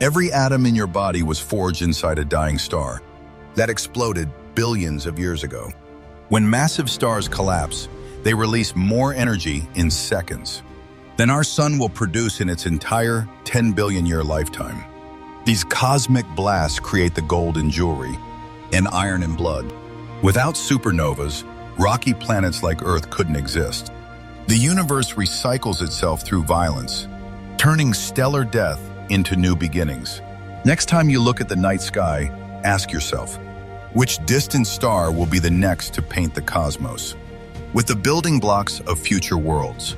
Every atom in your body was forged inside a dying star that exploded billions of years ago. When massive stars collapse, they release more energy in seconds than our sun will produce in its entire 10 billion year lifetime. These cosmic blasts create the gold in jewelry and iron in blood. Without supernovas, rocky planets like Earth couldn't exist. The universe recycles itself through violence, turning stellar death into new beginnings. Next time you look at the night sky, ask yourself, which distant star will be the next to paint the cosmos? With the building blocks of future worlds,